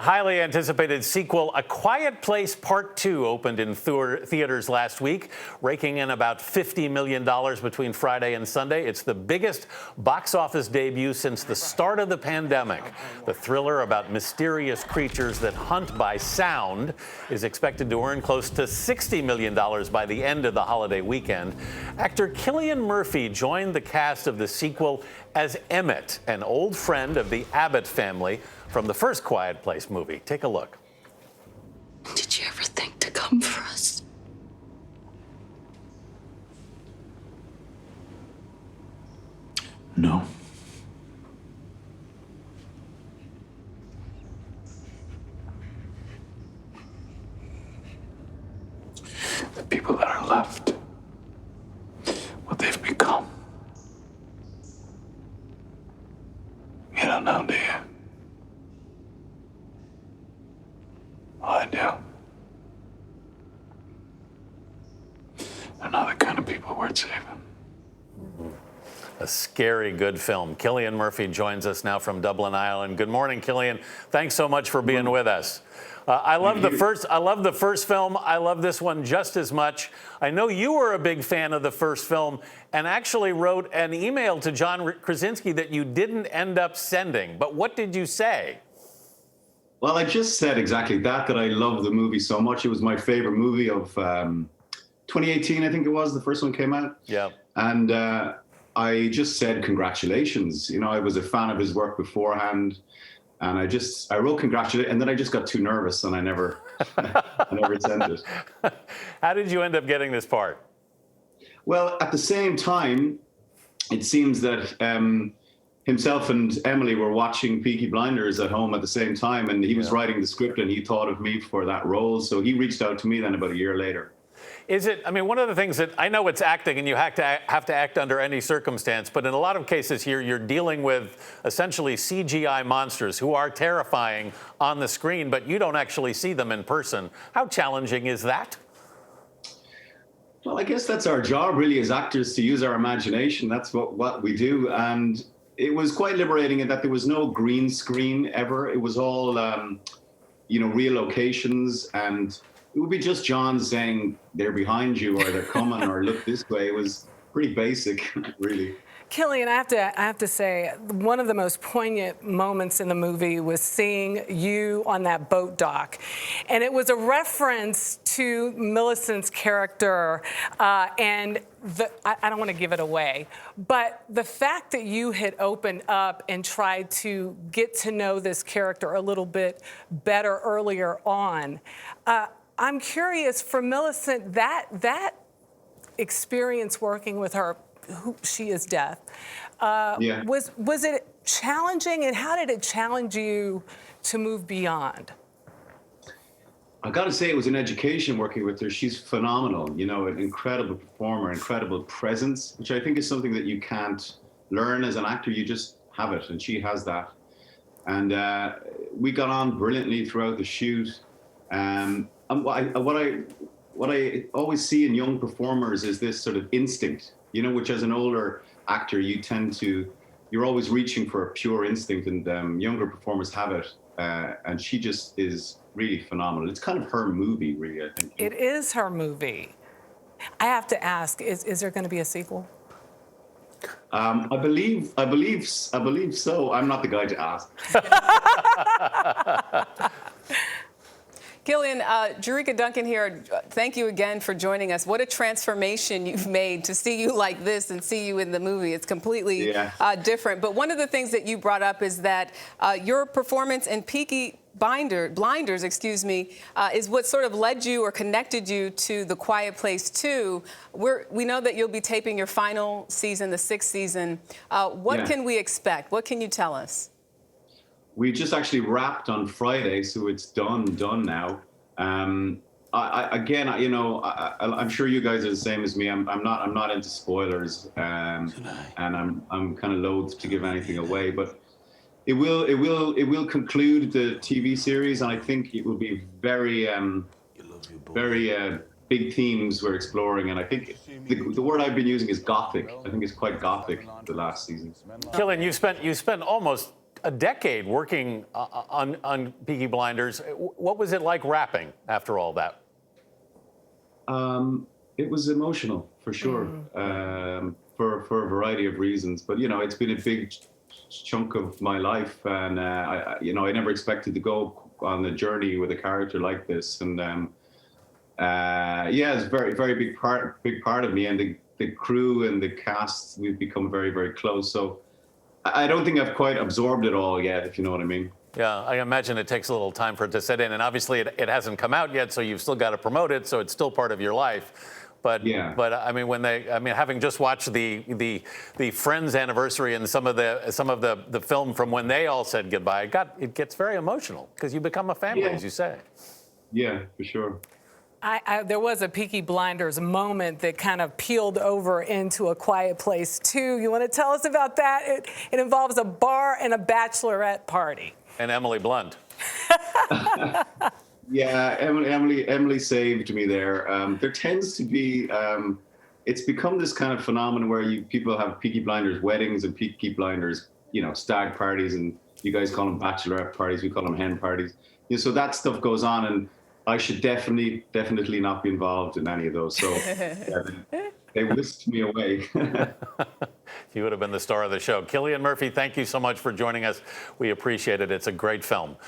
highly anticipated sequel, A Quiet Place Part 2, opened in theaters last week, raking in about $50 million between Friday and Sunday. It's the biggest box office debut since the start of the pandemic. The thriller about mysterious creatures that hunt by sound is expected to earn close to $60 million by the end of the holiday weekend. Actor Cillian Murphy joined the cast of the sequel as Emmett, an old friend of the Abbott family from the first Quiet Place movie. Take a look. Did you ever think to come for us? No. The people that are left, what they've become. You don't know, do you? I do. They're not the kind of people worth saving. A scary good film. Cillian Murphy joins us now from Dublin, Ireland. Good morning, Cillian. Thanks so much for being with us. I love the first film. I love this one just as much. I know you were a big fan of the first film and actually wrote an email to John Krasinski that you didn't end up sending. But what did you say? Well, I just said exactly that I love the movie so much. It was my favorite movie of 2018, I think it was. The first one came out. Yeah. And I just said congratulations. You know, I was a fan of his work beforehand. And I wrote congratulations, and then I just got too nervous and I never sent it. How did you end up getting this part? Well, at the same time, it seems that himself and Emily were watching Peaky Blinders at home at the same time, and he was writing the script and he thought of me for that role. So he reached out to me then about a year later. Is it, I mean, one of the things that I know it's acting and you have to act under any circumstance, but in a lot of cases here, you're dealing with essentially CGI monsters who are terrifying on the screen, but you don't actually see them in person. How challenging is that? Well, I guess that's our job really as actors, to use our imagination. That's what we do. And it was quite liberating in that there was no green screen ever. It was all, real locations, and it would be just John saying they're behind you or they're coming or look this way. It was pretty basic, really. Cillian, I have to say, one of the most poignant moments in the movie was seeing you on that boat dock. And it was a reference to Millicent's character, and I don't want to give it away, but the fact that you had opened up and tried to get to know this character a little bit better earlier on, I'm curious, for Millicent, that experience working with her, who she is deaf, was it challenging, and how did it challenge you to move beyond? I got to say, it was an education working with her. She's phenomenal, an incredible performer, incredible presence, which I think is something that you can't learn as an actor. You just have it, and she has that. And we got on brilliantly throughout the shoot. And what I always see in young performers is this sort of instinct, which as an older actor, you're always reaching for a pure instinct, and younger performers have it. And she just is really phenomenal. It's kind of her movie, really, I think. It is her movie. I have to ask, is there going to be a sequel? I believe so. I'm not the guy to ask. Cillian, Jericka Duncan here, thank you again for joining us. What a transformation you've made to see you like this and see you in the movie. It's completely different. But one of the things that you brought up is that your performance in Peaky Blinders, is what sort of led you or connected you to The Quiet Place 2. We know that you'll be taping your final season, the 6th season. What can we expect? What can you tell us? We just actually wrapped on Friday, so it's done now. I'm sure you guys are the same as me. I'm not into spoilers, and I'm kind of loath to give anything away. But it will conclude the TV series, and I think it will be very big themes we're exploring. And I think the word I've been using is gothic. I think it's quite gothic, the last season. Cillian, you spent almost a decade working on Peaky Blinders. What was it like wrapping after all that? It was emotional, for sure, for a variety of reasons. But, you know, it's been a big chunk of my life. And, I never expected to go on a journey with a character like this. And, it's a very, very big part of me. And the crew and the cast, we've become very, very close. So I don't think I've quite absorbed it all yet, if you know what I mean. Yeah, I imagine it takes a little time for it to set in, and obviously it hasn't come out yet, so you've still got to promote it, so it's still part of your life. But yeah. But I mean, having just watched the Friends anniversary and some of the film from when they all said goodbye, it gets very emotional because you become a family, as you say. Yeah, for sure. There was a Peaky Blinders moment that kind of peeled over into A Quiet Place 2. You want to tell us about that? It involves a bar and a bachelorette party. And Emily Blunt. Yeah, Emily saved me there. There tends to be, it's become this kind of phenomenon where people have Peaky Blinders weddings and Peaky Blinders, stag parties, and you guys call them bachelorette parties, we call them hen parties. So that stuff goes on, and I should definitely not be involved in any of those. So they whisked me away. You would have been the star of the show. Cillian Murphy, thank you so much for joining us. We appreciate it. It's a great film.